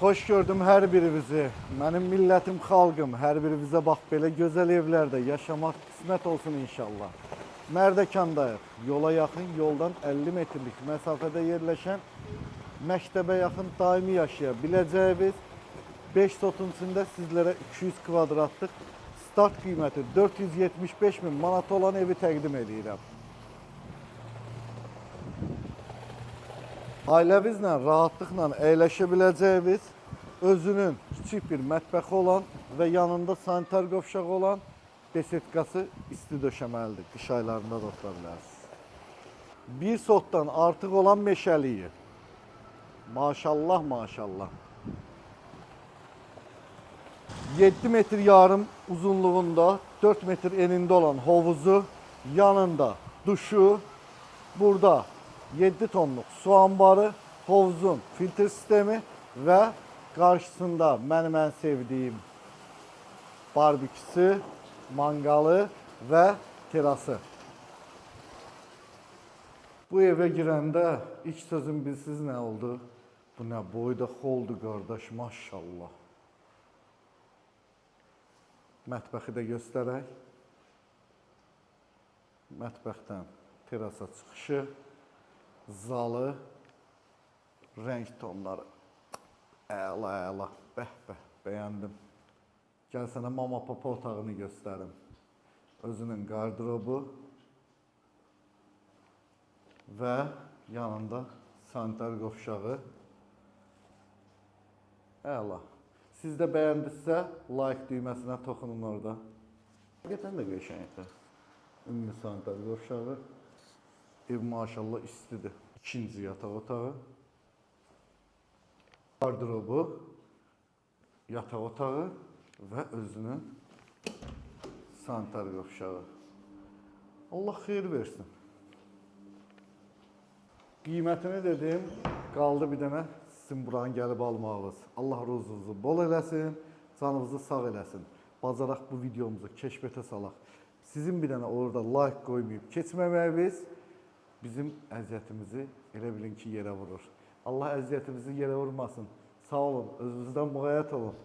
Hoş gördüm hər birinizi. Mənim millətim, xalqım, hər birinizə bax belə gözəl evlərdə yaşamaq qismət olsun inşallah. Mərdəkandayıq. Yola yaxın, yoldan 50 metrlik məsafədə yerləşən, məktəbə yaxın daimi yaşaya biləcəyiniz 5 sotun içində sizlərə 200 kvadratlıq start qiyməti 475 min manat olan evi təqdim edirəm. Ailəvizlə rahatlıqla əyləşə biləcəyiniz, özünün kiçik bir mətbəxi olan və yanında sanitar qovşağı olan besetkası isti döşəməlidir. Qış aylarında da otura bilərsiniz. Bir sotdan artıq olan meşəliyi. Maşallah, maşallah. 7 metr yarım uzunluğunda, 4 metr enində olan hovuzu, yanında duşu, burada 7 tonluq su ambarı, hovuzun filtr sistemi və qarşısında mənim ən sevdiyim barbeküsü, mangalı və terası. Bu evə girəndə ilk sözüm bilsiz nə oldu? Bu nə boyda xoldu qardaş, maşallah. Mətbəxi də göstərək. Mətbəxdən terasa çıxışı, zalı, renk tonları. Əla, əla, bəh, bəyəndim. Gəl sənə mama papa otağını göstərim. Özünün qardırobu və yanında sanitar qovşağı. Əla. Siz də bəyəndinizsə, like düyməsinə toxunun orada. Həqiqətən də qəşəngdir. Ümumi sanitar qovşağı. Ev maşallah istidir. İkinci yataq otağı. Qardırobu, yataq otağı və özünün sanitar qovşağı. Allah xeyir versin. Qiymətini dedim, qaldı bir dənə sizin buranı gəlib almağınız. Allah ruzunuzu bol eləsin, canınızı sağ eləsin. Bacaraq bu videomuzu keşfətə salaq. Sizin bir dənə orada like qoymayıb keçməməyiniz bizim əziyyətimizi elə bilin ki yerə vurur. Allah əziyyətimizi yerə vurmasın. Sağ olun, özünüzdən müğayət olun.